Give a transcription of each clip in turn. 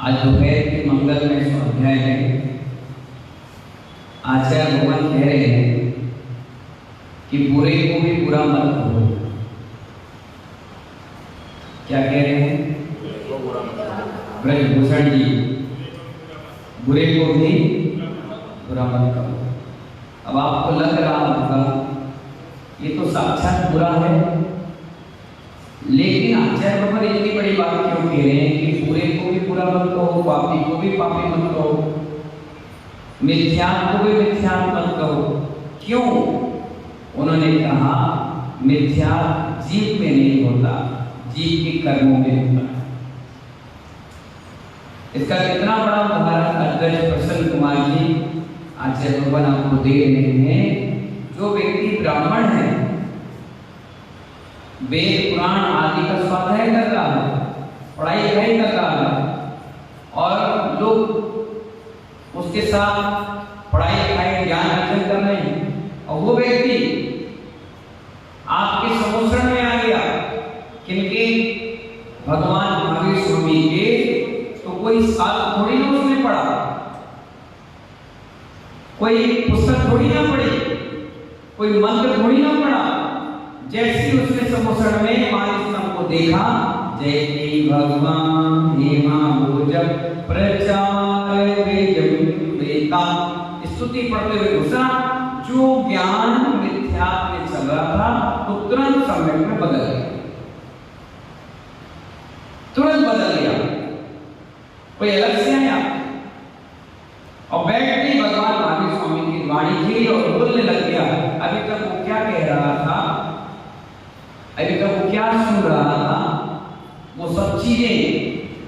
आज दोपहर के मंगल में स्वाध्याय में आचार्य भगवान कह रहे हैं कि बुरे को भी बुरा मत कहो। क्या कह रहे हैं ब्रजभूषण जी? बुरे को भी बुरा मत कहो। अब आपको लग रहा होगा ये तो साक्षात बुरा है, लेकिन आचार्य भगवान इतनी बड़ी बात क्यों कह रहे हैं कि बुरे को भी बुरा मत कहो, पापी को भी पापी मत कहो, मिथ्यात्व को भी मिथ्यात्व मत कहो। क्यों? उन्होंने कहा मिथ्या जीव में नहीं होता, जीव के कर्मों में होता है। इसका कितना बड़ा उदाहरण अग्रज प्रसन्न कुमार जी आचार्य भगवान आपको दे रहे हैं। जो व्यक्ति ब्राह्मण है, वेद पुराण आदि का स्वाध्याय कर रहा है, पढ़ाई लिखाई कर रहा है, और लोग उसके साथ पढ़ाई लिखाई ज्ञान अर्जन कर रहे हैं, और वो व्यक्ति आपके समोषण में आ गया किनके? भगवान महावीर स्वामी के। तो कोई साल थोड़ी ना उसने पढ़ा, कोई पुस्तक थोड़ी ना पढ़ी, कोई मंत्र थोड़ी ना पढ़ा। जैसे उसने समोषण में महावीर को देखा, जय श्री भगवान हेमा भोजम प्रचार वेता स्तुति पढ़ते हुए घुसा। जो ज्ञान मिथ्या में चल रहा था तो तुरंत समय में बदल गया, तुरंत बदल गया। कोई अलग से आया और बैठते ही भगवान महावीर स्वामी की वाणी थी और बोलने लग गया। अभी तक वो क्या कह रहा था, अभी तक वो क्या सुन रहा था, वो सब चीजें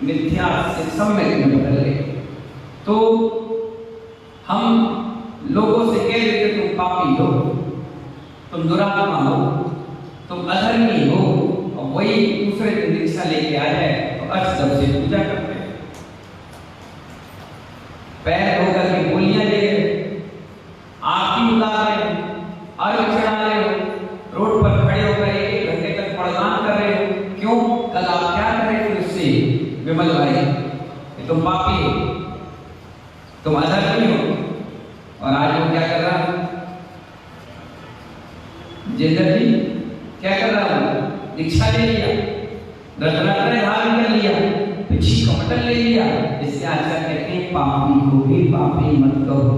मिथ्या से सम्यक में बदल गई। तो हम लोगों से कह देते तुम पापी हो, तुम दुरात्मा हो, तुम अधर्मी हो, और वही दूसरे दिन दीक्षा लेके आ जाए तो अष्टदल से पूजा करते हैं, पैर धोकर के बोलियां ले रहे, आरती उतार रहे, अर्घ चढ़ा रहे हो, रोड पर खड़े होकर एक घंटे तक प्रणाम कर रहे हो। क्यों? कल आप क्या कर रहे थे उससे? विमल भाई कि तुम पापी हो, तुम अधर्मी हो, और आज वो क्या कर रहा है? जिंदर जी क्या कर रहा है? दीक्षा ले लिया, रत्नाकर धारण कर लिया, पिछी कमंडल ले लिया। इससे आचार्य कहते हैं पापी को भी पापी मत कहो,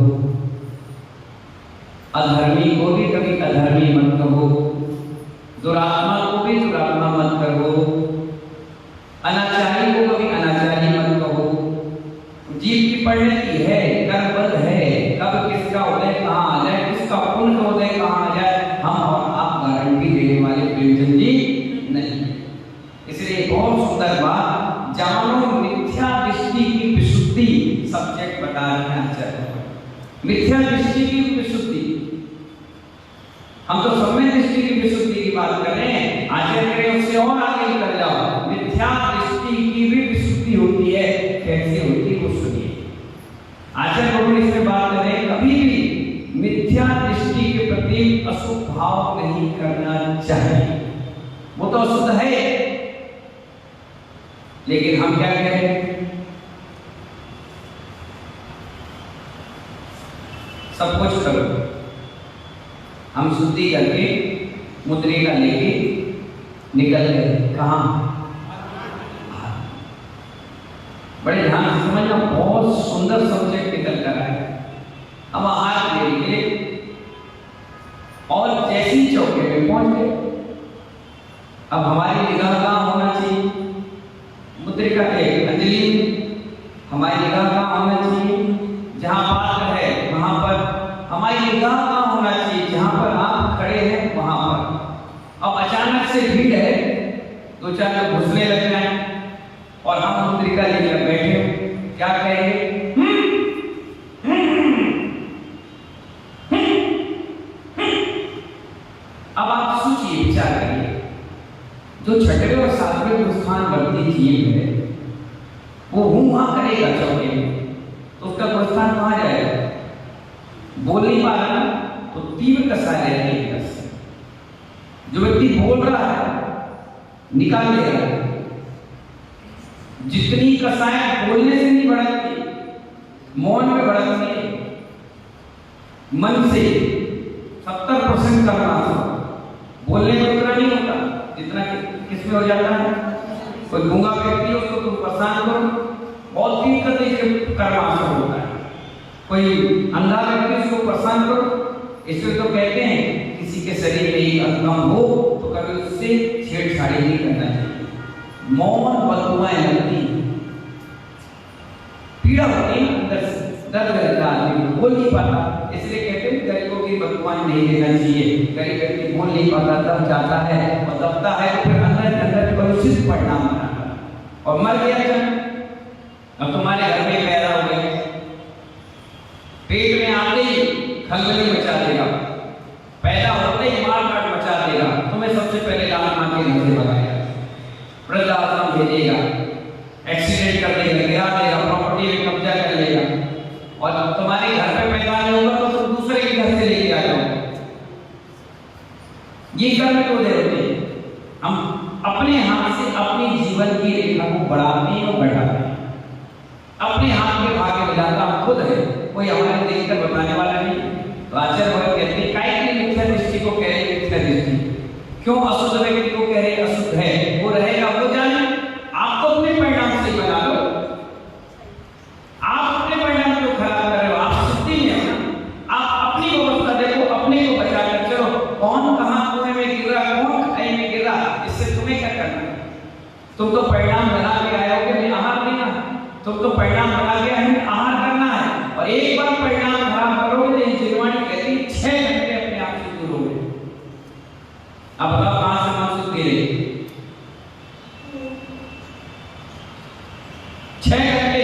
अधर्मी को भी कभी अधर्मी मत कहो, दुरात्मा को भी दुरात्मा मत कहो, अनाचारी को कभी अनाचारी मत कहो। जीव की परिणति है, कर्मबद्ध है, कब किसका उदय कहाँ आ जाए, किसका पुण्य का उदय कहाँ आ जाए, हम और आप गारंटी देने वाले प्रेमचंद जी नहीं। इसलिए बहुत सुंदर बात, जानो मिथ्या दृष्टि की विशुद्धि सब्जेक्ट बता रहे हैं आचार्य। मिथ्या दृष्टि की विशुद्धि, हम तो समय दृष्टि की विशुद्धि की बात कर रहे हैं। आचार्य कह रहे हैं उससे और आगे कर जाओ, मिथ्या दृष्टि की भी विशुद्धि होती है। कैसे होती है वो सुनिए। आचार्य भगवान इसमें बात कर रहे हैं कभी भी मिथ्या दृष्टि के प्रति अशुभ भाव नहीं करना चाहिए। वो तो अशुद्ध है, लेकिन हम क्या कह रहे हैं? सब कुछ करो, हम शुद्धि करके मुद्रिका लेके निकल गए। कहाँ? बड़े ध्यान से समझना, बहुत सुंदर सब्जेक्ट निकल कर आया। हम हाथ ले लिए और जैसी चौके में पहुंच गए। अब हमारी निगाह कहाँ होना चाहिए? मुद्रिका के अंजलि हमारी निगाह कहाँ होना चाहिए? जहाँ पात्र है वहां पर। हमारी निगाह कहाँ होना चाहिए? जहाँ पर आप खड़े हैं वहां पर। अब अचानक से भीड़ है, दो चार लोग घुसने लग जाए और हम मुद्रिका लेकर बैठे हो, क्या कहेंगे? अब आप सोचिए, विचार करिए, जो छठवें और सातवें स्थान वर्ती जीव है वो वहां करेगा चौके में, तो उसका प्रस्थान कहां जाएगा? बोल नहीं पा रहा तो तीव्र कसा रहती है। जो व्यक्ति बोल रहा है निकाल लेगा, जितनी कसाय बोलने से नहीं भड़कती, मौन में भड़कती है। मन से 70% करना, बोलने में उतना नहीं होता जितना किसमें हो जाता है। कोई गूंगा व्यक्ति है, उसको तुम परेशान करो, बहुत तीन करने से करना होता है। कोई अंधा व्यक्ति, उसको परेशान करो। इसलिए तो कहते हैं किसी के शरीर में एक अधगम हो तो कभी उससे छेड़छाड़ी नहीं करना चाहिए। मौन बददुआएं लगती, पीड़ा होती है अंदर से, दर्द रहता है, आदमी बोल नहीं पाता। इसलिए कहते हैं गरीबों की बददुआएं नहीं देना चाहिए। गरीब व्यक्ति बोल नहीं पाता, दब जाता है और दबता है तो फिर अंदर अंदर कलुषित परिणाम बनाता है और मर गया। जब अब तुम्हारे घर में पैदा हो गए, पेट में आते ही खलबली मचा देगा, पैदा होते ही मार काट मचा देगा, तुम्हें सबसे पहले लाल मां के घर से भगाएगा, वृद्धाश्रम भेजेगा, एक्सीडेंट कर देगा, गिरा देगा, प्रॉपर्टी में कब्जा कर लेगा। और तुम्हारे घर पे पैदा नहीं होगा तो तुम दूसरे के घर से लेके आ जाओगे। ये कर्म क्यों दे होते हैं? हम अपने हाथ से अपनी जीवन की रेखा को बढ़ाते हैं और बढ़ाते हैं। अपने हाथ के भाग्य विधाता खुद है, कोई हमारे देखकर बताने वाला नहीं। तो आचार्य भगत कहते हैं काय की मिथ्या दृष्टि को कह रहे मिथ्या दृष्टि, क्यों अशुद्ध व्यक्ति को कह रहे अशुद्ध है, वो रहेगा वो जाने। आप तो अपने परिणाम से बना लो, आप अपने परिणाम को खराब कर रहे हो, आप शुद्धि में हो ना। आप अपनी व्यवस्था देखो, अपने को बचा कर चलो। कौन कहां कुएं में गिर रहा, कौन खाई में गिर रहा, इससे तुम्हें क्या करना है? तुम तो परिणाम बना के आए हो कि मैं आहार देना, तुम तो परिणाम बना के आए हो आहार करना है। और एक बार परिणाम खराब करोगे तो जीववाणी कहती 6 घंटे अपने आप से दूर हो गए। अब बताओ कहां से मांस गिरे? 6 घंटे।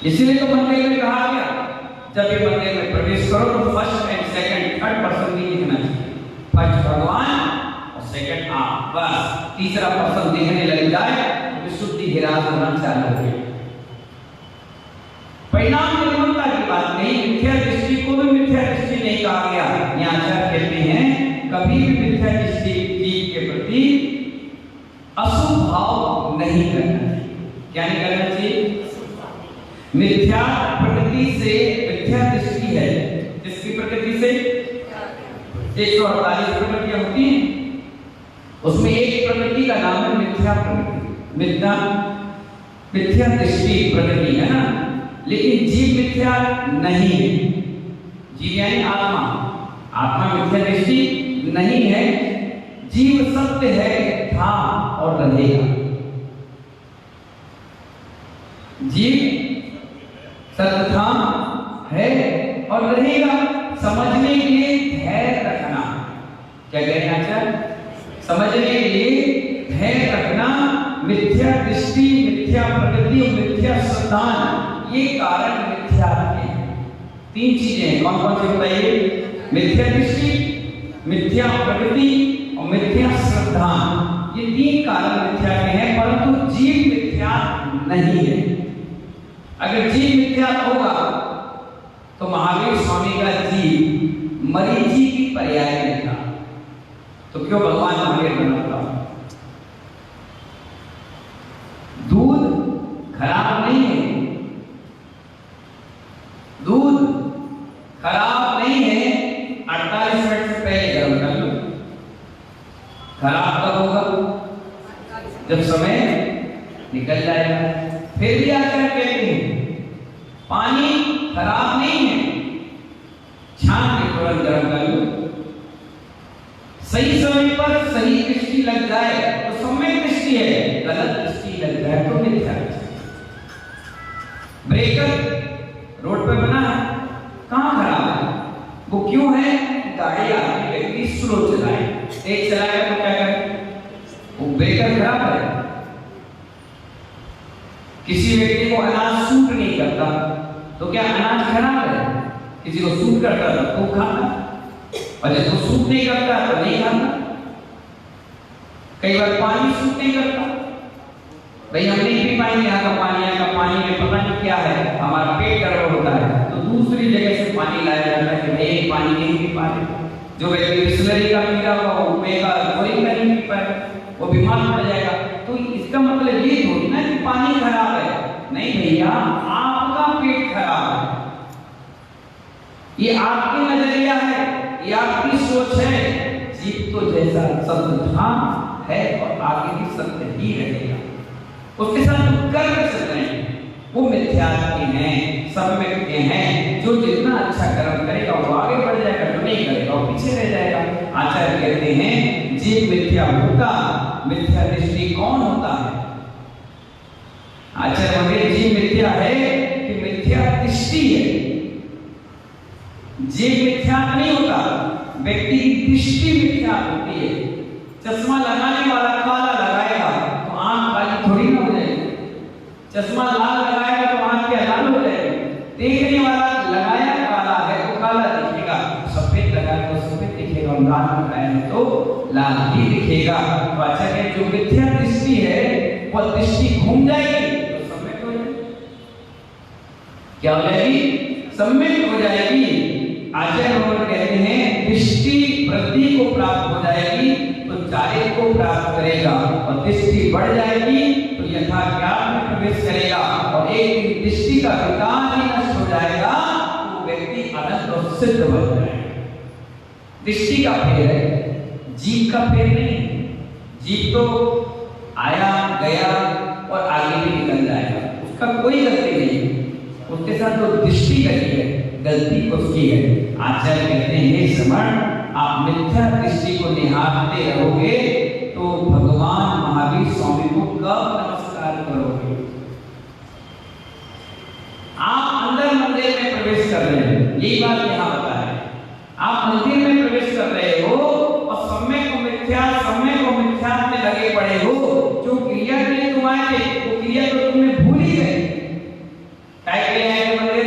इसीलिए तो मंदिर में कहा गया जब ये मंदिर में प्रवेश करो तो first and second third person भी दिखना चाहिए। फर्स्ट भगवान और सेकंड आप, बस तीसरा पर्सन दिखने लग जाए तो विशुद्धि हिरास होना चालू हो गई। परिणाम निर्मलता की बात नहीं, मिथ्या दृष्टि को भी मिथ्या दृष्टि नहीं कहा गया। यहाँ आचार्य कहते हैं कभी भी मिथ्या दृष्टि जीव के प्रति अशुभ भाव नहीं करना चाहिए। क्या नहीं करना चाहिए? मिथ्या प्रकृति से मिथ्या दृष्टि है, जिसकी प्रकृति से 148 प्रकृतियां होती हैं, उसमें एक प्रकृति का नाम है मिथ्या प्रकृति। मिथ्या दृष्टि प्रकृति है ना, लेकिन जीव मिथ्या नहीं है। जीव यानी आत्मा, आत्मा मिथ्या दृष्टि नहीं है। जीव सत्य है, था और रहेगा। जीव सत्य था, है और रहेगा। समझने के लिए धैर्य रखना। क्या कह रहे हैं आचार्य? समझने के लिए धैर्य रखना। मिथ्या दृष्टि, मिथ्या प्रकृति और मिथ्या श्रद्धान, ये कारण मिथ्या के 3 चीजें हैं। कौन कौन सी बताइए? मिथ्या दृष्टि, मिथ्या प्रकृति और मिथ्या श्रद्धान, ये 3 कारण मिथ्या के हैं, परंतु जीव मिथ्या नहीं है। अगर जीव मिथ्या होगा तो महावीर स्वामी का जीव मरीची की पर्याय में था, तो क्यों भगवान महावीर बना था? दूध खराब नहीं है, दूध खराब नहीं है, 48 मिनट से पहले गर्म कर लो। खराब कब होगा? जब समय निकल जाएगा। फिर भी आकर कहते हैं पानी खराब नहीं है, छान के तुरंत गर्म कर लो। सही समय पर सही दृष्टि लग जाए तो सम्यक दृष्टि है, गलत दृष्टि लग जाए तो मिथ्या दृष्टि। ब्रेकर रोड पे बना है, कहां खराब है? वो क्यों है? गाड़ी आगे व्यक्ति स्लो चलाए, तेज चलाएगा तो क्या करे? वो ब्रेकर खराब है। किसी व्यक्ति को अनाज सूट नहीं करता तो क्या अनाज खराब है? किसी को सूट करता तो खाता, और जिसको सूट नहीं करता तो नहीं खाता। कई बार पानी सूट नहीं करता, भाई हम नहीं पी पाएंगे यहाँ का पानी में पता नहीं क्या है, हमारा पेट गड़बड़ होता है, तो दूसरी जगह से पानी लाया जाता है कि भाई पानी नहीं पी पाए। जो व्यक्ति बिस्लरी का पी रहा होगा वो बोरिंग का नहीं पी पाएगा। वो बीमार पड़ जाएगा। तो इसका मतलब ये थोड़ी ना कि पानी खराब है, नहीं भैया, आपका पेट खराब है, ये आपकी नजरिया है, ये आपकी सोच है। जीव तो जैसा सत्य था है और आगे भी सत्य ही रहेगा। उसके साथ जो कर्म चल रहे हैं वो मिथ्या के हैं, सम्यक के हैं। जो जितना अच्छा कर्म करेगा वो आगे बढ़ जाएगा, जो नहीं करेगा वो पीछे रह जाएगा। आचार्य कहते हैं जीव मिथ्या होता, मिथ्या दृष्टि कौन होता है? आचार्य बोले जीव मिथ्या है कि मिथ्या दृष्टि है। जीव मिथ्या नहीं होता, व्यक्ति की दृष्टि मिथ्या होती है। चश्मा लगाने वाला काला लगाएगा तो आंख काली थोड़ी ना हो जाएगी, चश्मा लाल लगाएगा तो आंख क्या लाल हो जाएगी। देखने वाला लगाया काला है तो काला दिखेगा, सफेद लगाया तो सफेद दिखेगा, और लाल लगाया है तो लाल ही दिखेगा। तो अच्छा है जो मिथ्या दृष्टि है वह दृष्टि घूम जाएगी तो सम्यक हो जाएगी। क्या हो जाएगी? सम्यक हो जाएगी। आचार्य कहते हैं दृष्टि वृद्धि को प्राप्त हो जाएगी तो चारित्र को प्राप्त करेगा, और दृष्टि बढ़ जाएगी तो यथा ज्ञान में प्रवेश करेगा, और एक दिन दृष्टि का विकार ही नष्ट हो जाएगा तो व्यक्ति अनंत और सिद्ध बन जाएगा। दृष्टि का फेर है, जीव का फेर नहीं। जीव तो आया गया और आगे भी निकल जाएगा, उसका कोई गलती नहीं, उसके साथ जो दृष्टि करी है गलती उसकी है। आचार्य कहते हैं श्रवण, आप मिथ्या दृष्टि को निहारते रहोगे तो भगवान महावीर स्वामी को कब नमस्कार करोगे? आप अंदर मंदिर में प्रवेश कर रहे हो, यही बात यहाँ बता है। आप मंदिर में प्रवेश कर रहे हो और सम्यक को मिथ्या में लगे पड़े हो। जो क्रिया के लिए तुम आए थे वो क्रिया तो तुमने भूल ही गए। काय के लिए आए थे मंदिर?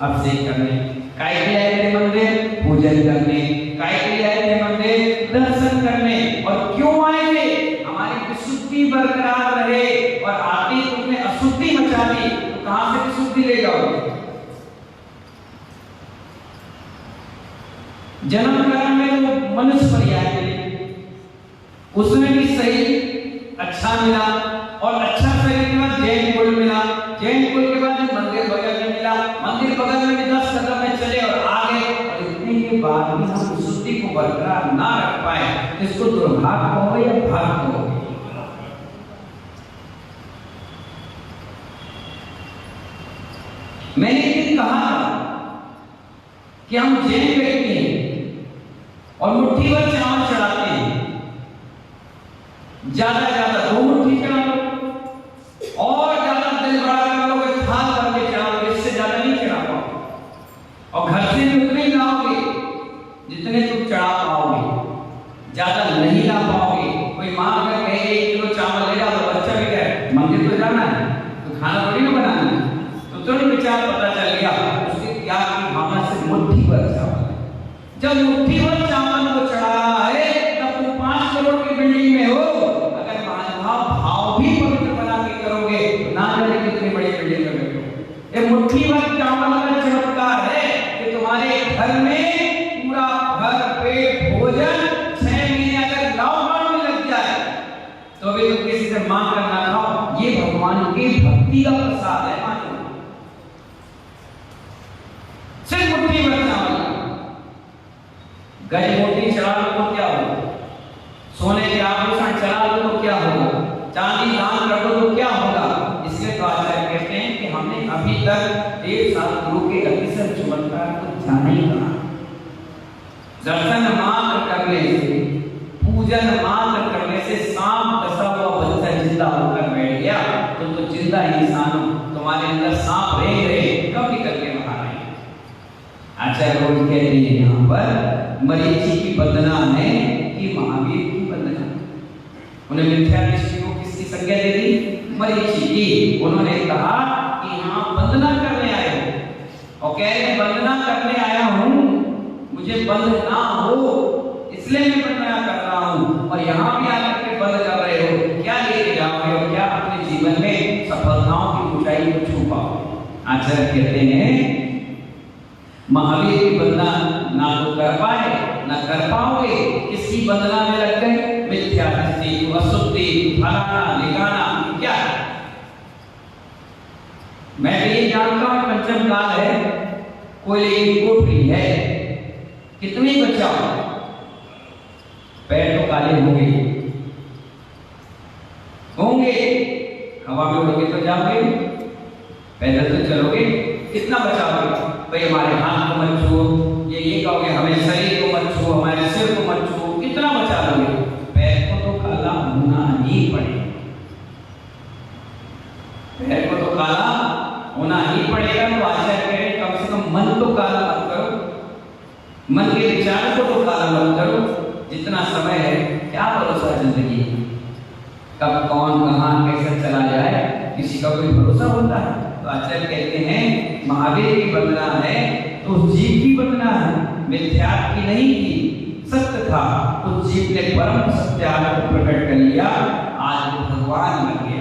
अभिषेक करने। काय के लिए आए थे मंदिर? पूजन करने। काय के लिए आए थे मंदिर? दर्शन करने। और क्यों आए थे? हमारी विशुद्धि बरकरार रहे, और आते तुमने अशुद्धि मचा दी तो कहां से विशुद्धि ले जाओगे? जन्म कर्म में तो मनुष्य पर्याय मिले, उसमें भी सही अच्छा मिला, और अच्छा शरीर के बाद जैन कुल मिला, जैन कुल के बाद मंदिर बगल में मिला, मंदिर बगल में भी 10 कदम में चले और आगे, और इतने के बाद भी हम विशुद्धि को बरकरार ना रख पाए, इसको दुर्भाग्य कहो या भाग्य कहो? मैंने एक दिन कहा कि हम जैन व्यक्ति हैं और मुट्ठी भर चावल चढ़ाते हैं, ज्यादा ज्यादा 2 मुट्ठी चढ़ा लो, और ज्यादा दिल बड़ा कर लोगे, थाल भर के चढ़ाओगे, इससे ज्यादा नहीं चढ़ा पाओगे, और घर से भी उतने ही लाओगे जितने तुम चढ़ा पाओगे, ज्यादा नहीं ला पाओगे। कोई मां अगर कहे 1 किलो चावल ले जाओ तो बच्चा भी कहे मंदिर तो जाना है तो खाना थोड़ी ना बनाना है, तो तुरंत विचार पता चल गया उसके क्या की भावना से मुट्ठी भर चावल। जब मुट्ठी भर चावल को चढ़ा रहा है तब तुम 5 करोड़ की बिल्डिंग में हो, अगर भाव भी पवित्र बना के करोगे तो ना जाने कितनी बड़ी बिल्डिंग कर बैठो। ये मुट्ठी भर चावल का चमत्कार है कि तुम्हारे घर में पूरा भर पेट भोजन 6 महीने अगर लॉकडाउन में लग जाए तो भी तुम किसी से मांग कर ना खाओ। ये भगवान की भक्ति का प्रसाद है। मानो सिर्फ मुट्ठी भर चावल, गज मोटी चढ़ा लो तो क्या होगा, सोने के आभूषण चढ़ा लो तो क्या होगा, चांदी दान कर दो तो क्या होगा। इसलिए तो आचार्य कहते हैं कि हमने अभी तक 1 साल गुरु के अतिशय चमत्कार को जाना ही कहा। दर्शन मात्र करने से, पूजन मात्र करने से सांप डसा हुआ बच्चा जिंदा होकर बैठ गया तो जिंदा इंसान हो, तुम्हारे अंदर सांप रहे कब निकल के बाहर आए। आचार्य कहते हैं यहाँ पर मरीचि की वंदना है कि महावीर की वंदना। उन्हें मिथ्या दृष्टि को किसकी संज्ञा दे दी? मरीचि की। उन्होंने कहा कि हाँ वंदना करने आए हो, और कह रहे वंदना करने आया हूँ, मुझे बंध ना हो इसलिए मैं वंदना कर रहा हूँ, और यहाँ भी आकर के बंद कर रहे हो, क्या लेके जाओगे और क्या अपने जीवन में सफलताओं की ऊंचाई को छू पाओगे। आचार्य कहते हैं महावीर की वंदना ना तो कर पाए ना कर पाओगे, किसकी वंदना में लग गए? मिथ्या दृष्टि, अशुद्धि, फलाना लिखाना क्या है? मैं भी ये जानता हूं पंचम काल है, कोयले की कोठरी है, कितने बचाओ, पैर तो काले होंगे, हवा में उड़ोगे तो जाओगे, पैदल तो चलोगे, कितना बचाओगे? भाई हमारे हाथ को मत छुओ, ये कहोगे हमें शरीर को मत छुओ, हमारे सिर को मत छुओ, कितना बचा लोगे? पैर को तो काला होना ही पड़ेगा, पैर को तो काला होना ही पड़ेगा। तो आचार्य कह रहे कम से कम मन तो काला मत करो, मन के विचार को तो काला मत करो। जितना समय है, क्या भरोसा जिंदगी, कब कौन कहां कैसे चला जाए, किसी का कोई भरोसा होता है? तो आचार्य कहते हैं महावीर की वंदना है तो जीव की वंदना है, मिथ्या की नहीं की, सत्य था तो जीव ने परम सत्य को प्रकट कर लिया, आज वो भगवान बन गया।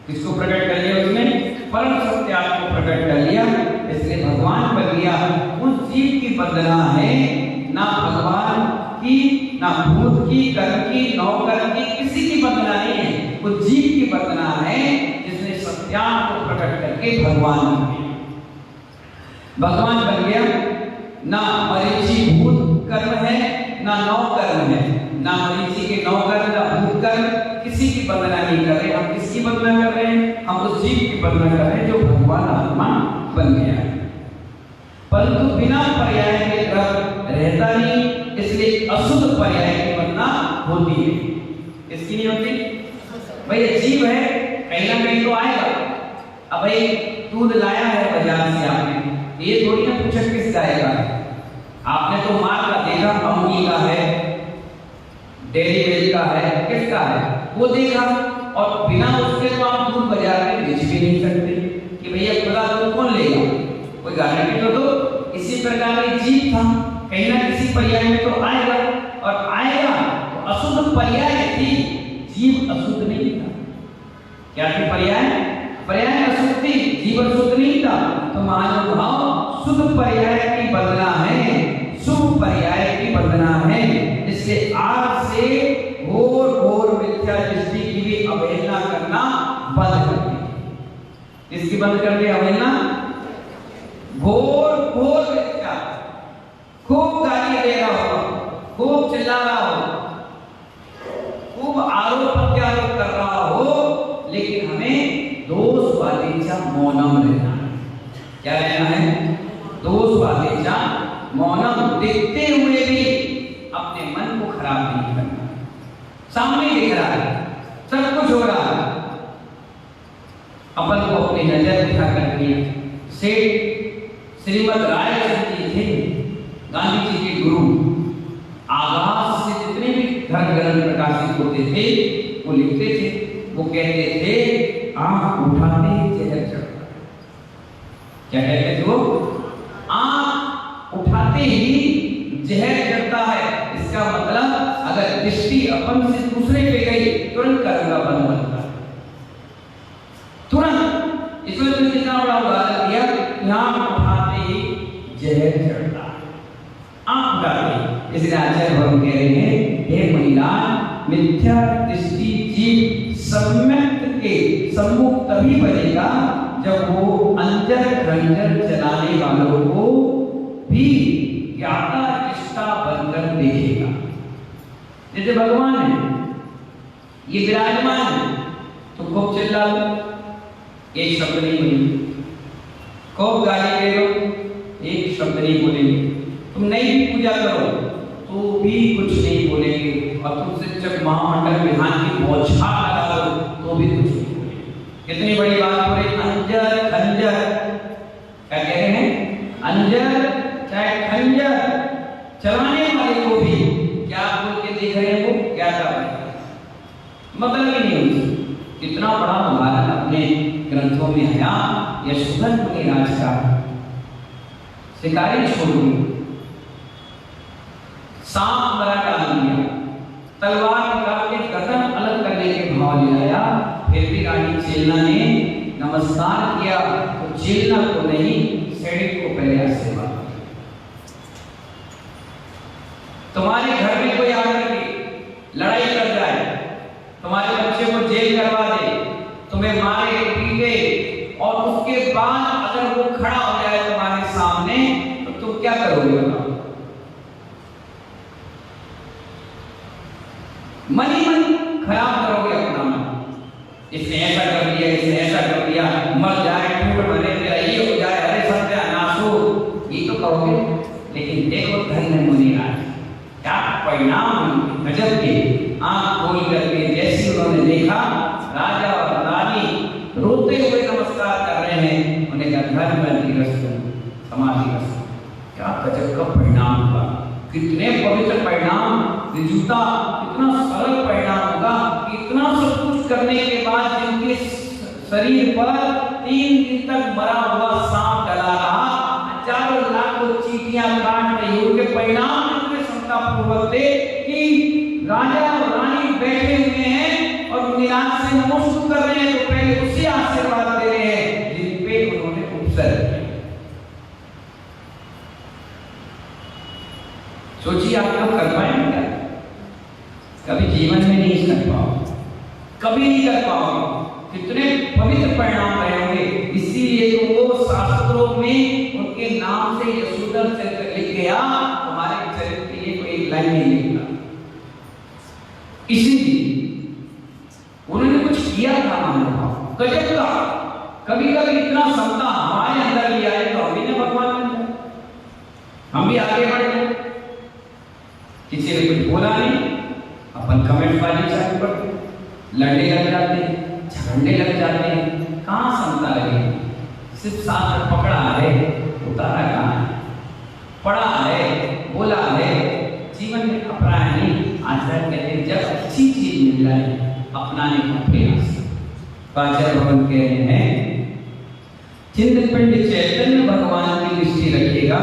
किसको प्रकट कर लिया? उसने परम सत्य को प्रकट कर लिया, इसलिए भगवान बन गया। उस जीव की वंदना है, ना भगवान की, ना भूत की, कर्म की, नौकर की, किसी की वंदना नहीं है, वो जीव की वंदना है जिसने सत्यान को प्रकट करके भगवान बन गया। भगवान बन गया, ना मरीचि भूत कर्म है, ना नौ कर्म है, ना मरीचि के नौ कर्म, ना भूत कर्म, किसी की वंदना नहीं कर रहे। हम किसकी वंदना कर रहे हैं? हम उस जीव की वंदना कर रहे हैं जो भगवान आत्मा बन गया है। परंतु बिना पर्याय के ग्रह रहता नहीं, इसलिए अशुद्ध पर्याय की वंदना होती है। इसकी नहीं होती? भाई ये जीव है, कहीं ना कहीं तो आएगा। अब भाई दूध लाया है बाजार से आपने, ये थोड़ी ना पूछा किस गाय का है, आपने तो मार का देखा, अमूल का है, डेयरी मिल्क का है, किसका है वो देखा, और बिना उसके तो आप दूध बाजार में बेच भी नहीं सकते कि भैया खुदा दूध कौन लेगा, कोई गारंटी तो दो। इसी प्रकार एक जीव था, कहीं ना किसी पर्याय में तो आएगा, और आएगा तो अशुद्ध पर्याय थी, जीव अशुद्ध नहीं था। क्या थी पर्याय? पर्याय अशुद्ध थी, जीव अशुद्ध नहीं था। तो महानुभाव शुद्ध पर्याय की वंदना है, शुभ पर्याय की वंदना है। इसलिए आज से घोर घोर मिथ्या दृष्टि की भी अवहेलना करना बंद कर दी। इसकी बंद कर दी अवहेलना, घोर घोर मिथ्या, खूब गाली दे रहा हो, खूब चिल्ला रहा हो, खूब आरोप प्रत्यारोप कर रहा हो, लेकिन हमें दोष वालेचा मौनम रहना है। क्या रहना है? दोष वालेचा मौनम, देखते हुए भी अपने मन को खराब नहीं करना। सामने दिख रहा है, सब कुछ हो रहा है, अपन को अपनी नजर उठा कर दिया। सेठ श्रीमद रायचंद जी थे, गांधी जी के गुरु, आगाज से जितने भी धर्म ग्रंथ प्रकाशित होते थे वो लिखते थे, वो कहते थे आंख उठाते जहर चढ़ता। क्या कहते थे वो? आंख उठाते ही जहर चढ़ता है। इसका मतलब अगर दृष्टि अपन से दूसरे पे गई, तुरंत कर्म बंद बनता है, तुरंत। इसमें तो कितना बड़ा उदाहरण दिया, आंख उठाते ही जहर चढ़ता है, आंख उठाते। इसलिए आचार्य भगवान कह रहे हैं, हे मुनिलाल, मिथ्या दृष्टि जीव सम्यक के सम्मुख तभी बनेगा जब वो अंतर रंजन चलाने वालों को भी ज्ञाता निष्ठा बनकर देखेगा। जैसे भगवान है, ये विराजमान है, तो खूब चिल्ला लो, एक शब्द नहीं बोलेंगे, खूब गाली दे लो, एक शब्द नहीं बोलेंगे, तुम नहीं भी पूजा करो तो भी कुछ नहीं बोलेंगे, और तुमसे जब महामंडल विधान की बौछार लगा दो तो भी कुछ नहीं बोलेंगे। कितनी बड़ी बात हो रही। अंजर खंजर, क्या कह रहे हैं? अंजर चाहे खंजर चलाने वाले को भी क्या बोल के देख रहे हैं, वो क्या कर रहे हैं, मतलब ही नहीं होती। कितना बड़ा उदाहरण अपने ग्रंथों में है। यशोधन मुनि राज का शिकारी छोड़ दी, सांप मरा डाल दिया, तलवार निकाल के गर्दन अलग करने के भाव ले आया, फिर भी रानी चेलना ने नमस्कार किया तो चेलना को नहीं, सैनिक को पहले आशीर्वाद। तुम्हारे घर में कोई आकर के लड़ाई कर तुम्हारे बच्चे को जेल करवा दे, तुम्हें मारे पीटे, और उसके बाद अगर वो खड़ा हो जाए तुम्हारे सामने तो तुम क्या करोगे? बताओ। मन ही मन खराब करोगे अपना मन, इसने ऐसा कर दिया, इसने ऐसा कर दिया, मर जाए, टूट मरे, ये हो जाए, अरे सत्यानाश हो, ये तो करोगे। लेकिन देखो धन्य मुनिराज, क्या परिणाम गजब के। आंख खोल करके जैसे उन्होंने देखा राजा और रानी रोते हुए नमस्कार कर रहे हैं, उन्हें कहा समाधि, क्या गजब का परिणाम हुआ। कितने पवित्र परिणाम, जूता कितना सरल परिणाम होगा। इतना सब कुछ करने के बाद जिनके शरीर पर 3 दिन तक मरा हुआ सांप डला रहा, हजारों लाखों चींटियां काट रही, उनके परिणाम इतने क्षमतापूर्वक थे कि राजा और रानी बैठे हुए हैं और निराश से नमस्कार कर रहे हैं, तो पहले उसी आशीर्वाद दे रहे हैं जिन पे उन्होंने उपसर्ग किया। सोचिए आप लोग कर पाएंगे क्या? कभी जीवन में नहीं कर पाओगे, कभी नहीं कर पाओगे। कितने पवित्र परिणाम रहे होंगे। इसीलिए तो वो शास्त्रों में उनके नाम से यशोधर चरित्र लिख गया, हमारे चरित्र के लिए कोई एक लाइन नहीं लिखा। इसीलिए उन्होंने कुछ किया था महानुभाव, गजब का। कभी कभी इतना क्षमता हमारे अंदर भी आए तो हम भी भगवान बन जाए, हम भी आगे बढ़ जाए। किसी ने कुछ बोला नहीं, अपन कमेंट वाली चालू करते, लड़ने लग जाते हैं, झगड़ने लग जाते हैं। कहाँ क्षमता लगेगी? सिर्फ साथ पकड़ा है, उतारा कहाँ है? पढ़ा है, बोला है, जीवन में अपना नहीं। आचार्य कहते हैं जब अच्छी चीज मिल जाए अपनाने का प्रयास। आचार्य भगवान कह रहे हैं चिंतपिंड चैतन्य भगवान की दृष्टि रखिएगा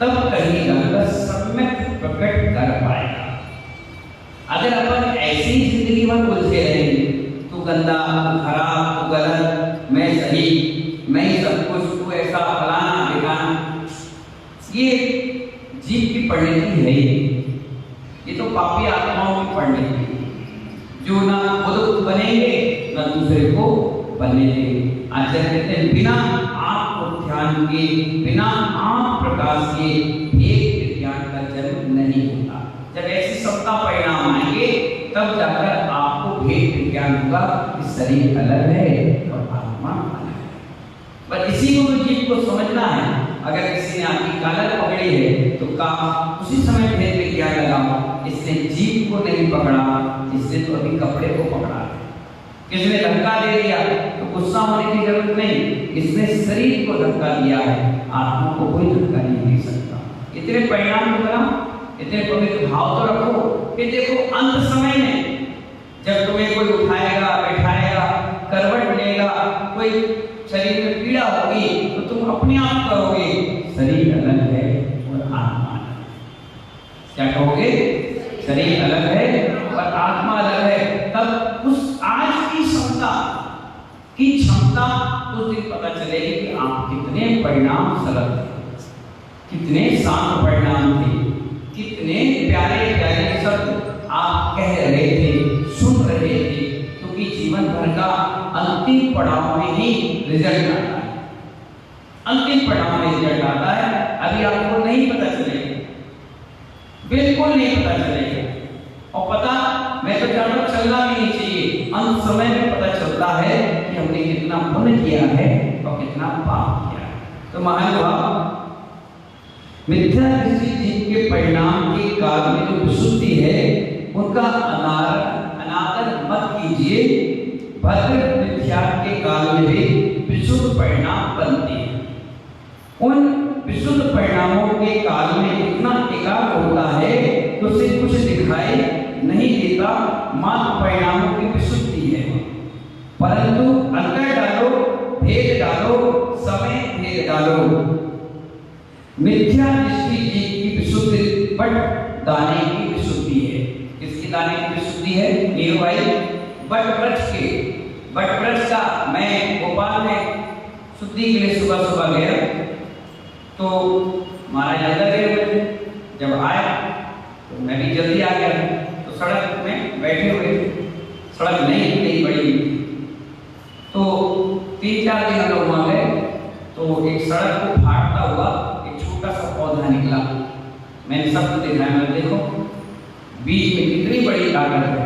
तब कहीं जाकर सम्यक प्रकट कर पाएगा। अगर अपन ऐसी ही जिंदगी में उलझे रहेंगे, तू गंदा, तू खराब, तू गलत, मैं सही, मैं ही सब कुछ, तू ऐसा फलाना ढिकाना, ये जीव की परिणति है। ये तो पापी आत्माओं की परिणति है, जो ना खुद बनेंगे ना दूसरे को बनने देंगे। आचार्य कहते हैं बिना आत्म ध्यान के, बिना आत्म प्रकाश के एक विज्ञान का जन्म नहीं होता। जब ऐसी सत्ता परिणाम आएंगे तब जाकर आपको भेद विज्ञान होगा कि शरीर अलग है और आत्मा अलग है। बस इसी को जीव को समझना है। अगर किसी ने आपकी कालर पकड़ी है तो काम उसी समय भेद विज्ञान लगाओ, इसने जीव को नहीं पकड़ा, इससे तो अभी कपड़े को पकड़ा। किसने धक्का दे दिया तो गुस्सा होने की जरूरत नहीं, इसने शरीर को धक्का दिया है, आत्मा को कोई धक्का नहीं दे सकता। इतने परिणाम बना, इतने पवित्र भाव तो रखो कि देखो अंत समय में जब तुम्हें कोई उठाएगा, बैठाएगा, करवट लेगा, कोई शरीर में पीड़ा होगी तो तुम अपने आप कहोगे शरीर अलग है और आत्मा अलग है। क्या कहोगे? शरीर अलग है और आत्मा अलग है। तब उस आज की क्षमता उस दिन पता चलेगी कि आप कितने परिणाम सरल थे, कितने शांत परिणाम थे, कितने प्यारे प्यारे शब्द आप कह रहे थे, सुन रहे थे। क्योंकि जीवन भर का अंतिम पड़ाव में ही रिजल्ट आता है, अंतिम पड़ाव में रिजल्ट आता है। अभी आपको नहीं पता चलेगा, बिल्कुल नहीं पता चलेगा। और पता मैं तो जानता हूं चलना भी नहीं चाहिए। अंत समय में पता चलता है कि हमने कितना पुण्य किया है और कितना पाप किया है। तो महानुभाव, मिथ्या दृष्टि जिनके परिणाम के काल में जो विशुद्धि है उनका अनादर मत कीजिए। भद्र मिथ्या के काल में भी विशुद्ध परिणाम बनते हैं। उन विशुद्ध परिणामों के काल में इतना एकाग्र होता है कि उसे कुछ दिखाई नहीं देता, मात्र परिणामों की विशुद्धि है। परंतु अंतर डालो, भेद डालो, समय भेद डालो। मिथ्या दृष्टि की विशुद्धि बट दाने की विशुद्धि है। किसकी दाने की विशुद्धि है? नीरू भाई, बट वृक्ष के, बट वृक्ष का। मैं भोपाल में शुद्धि के लिए सुबह सुबह गया तो महाराज अंदर गए हुए थे। जब आया तो मैं भी जल्दी आ गया, तो सड़क में बैठे हुए, सड़क नहीं बड़ी। तो 3-4 दिन हम लोग वहाँ गए, तो एक सड़क को फाड़ता हुआ एक छोटा सा पौधा निकला। मैंने सब देखा है, मैंने देखो बीच में कितनी बड़ी ताकत है,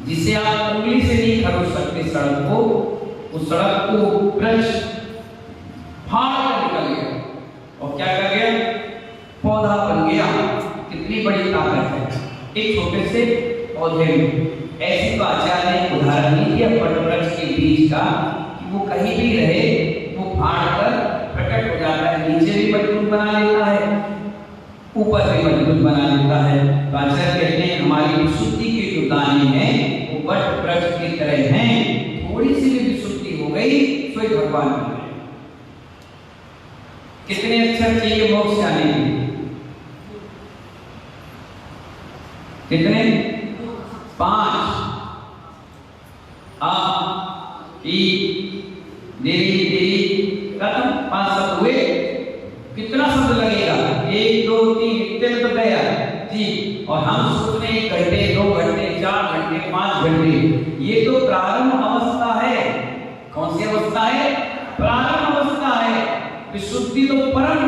जिसे आप उंगली से नहीं खरोच सकते सड़क को। उस सड़क को वृक्ष फाड़ कर निकल गया और क्या कर गया, पौधा बन गया। कितनी बड़ी ताकत है एक छोटे से पौधे में। ऐसी तो आचार्य ने उदाहरण नहीं दिया वटवृक्ष के बीज का कि वो कहीं भी रहे वो फाड़ कर प्रकट हो जाता है, नीचे भी मजबूत बना लेता है, ऊपर भी मजबूत बना लेता है। तो आचार्य कहते हैं हमारी विशुद्धि के जो दाने हैं वो वटवृक्ष की तरह हैं। थोड़ी सी भी विशुद्धि हो गई स्वयं भगवान बन गए। कितने अक्षर चाहिए मोक्ष जाने के लिए? कितने? 5। आ ई देवी देवी खत्म, 5 शब्द हुए। कितना शब्द लगेगा? 1 2 3 इतने में तो गया जी। और हम सोचते हैं 1 घंटे 2 घंटे 4 घंटे 5 घंटे। ये तो प्रारंभ अवस्था है। कौन सी अवस्था है? प्रारंभ अवस्था है। विशुद्धि तो परम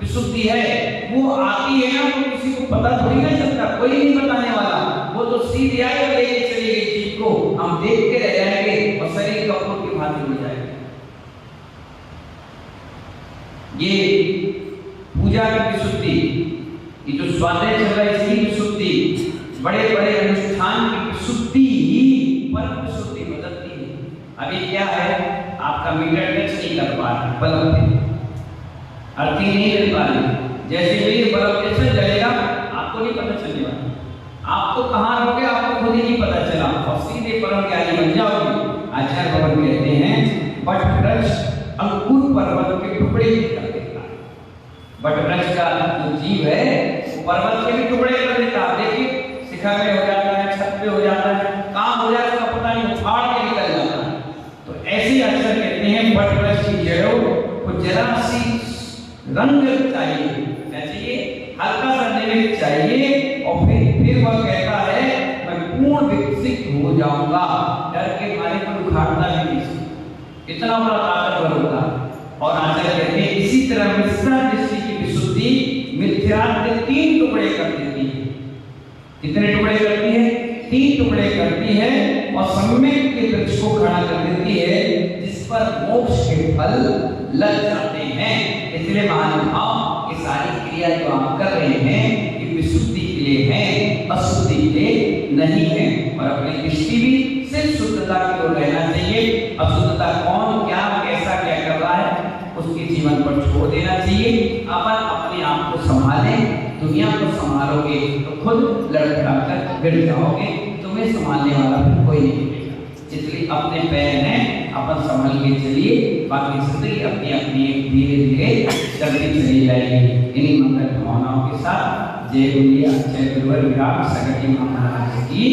विशुद्धि है, वो आती है ना तो किसी को पता थोड़ी ना चलता, कोई नहीं बताने वाला। वो तो सीधे आई और लेके चली गई चीज को, हम देख के रह जाएंगे और शरीर कपूर की भांति हो जाएगा। ये पूजा की विशुद्धि, ये जो स्वाध्याय चल रहा है इसकी विशुद्धि, बड़े बड़े अनुष्ठान की विशुद्धि ही परम विशुद्धि बदलती है। अभी क्या है, आपका मीटर टच नहीं कर पा रहा, बल्ब पे अर्थिंग नहीं मिल पा रही। जैसे भी बल्ब कैसे जलेगा आपको नहीं पता चलेगा, आपको कहाँ रहोगे आपको खुद ही नहीं पता चला और सीधे परम ज्ञानी बन जाओगे। आचार्य भगवान कहते हैं वटवृक्ष अंकुर पर्वत के टुकड़े कर देता है। वटवृक्ष का जो जीव है वो पर्वत के भी टुकड़े कर देता है। देखिए शिखा में हो जाता है, छत पे हो जाता है, कहाँ हो जाता है पता नहीं, फाड़ के निकल जाता है। तो ऐसे अक्षर कहते हैं वटवृक्ष की जड़ों को जरा सी रंग चाहिए, क्या चाहिए? हल्का सा निमित्त चाहिए और फिर वह कहता है मैं पूर्ण विकसित हो जाऊंगा। डर के मारे को उखाड़ता भी नहीं, इतना बड़ा ताकतवर होता। और आचार्य कहते हैं इसी तरह मिश्रा दृष्टि की विशुद्धि मिथ्या के 3 टुकड़े कर देती है। कितने टुकड़े करती है? 3 टुकड़े करती है और सम्यक के वृक्ष को खड़ा कर देती है जिस पर मोक्ष के फल लग जाते हैं। इसलिए महानुभाव ये सारी क्रिया जो आप कर रहे हैं ये विशुद्धि के लिए है, अशुद्धि के लिए नहीं है। और अपनी दृष्टि भी सिर्फ शुद्धता की ओर रहना चाहिए। अशुद्धता कौन क्या कैसा क्या कर रहा है उसके जीवन पर छोड़ देना चाहिए। अपन अपने आप को संभालें, दुनिया को संभालोगे तो खुद लड़खड़ा कर गिर जाओगे, तुम्हें संभालने वाला फिर कोई नहीं मिलेगा। इसलिए अपने पैर हैं अपन संभल के चलिए, बाकी जिंदगी अपनी अपनी धीरे धीरे चलती चली जाएगी। इन्हीं मंगल भावनाओं के साथ जय बोलिए जय गुरुवर विराट सगटी महाराज की।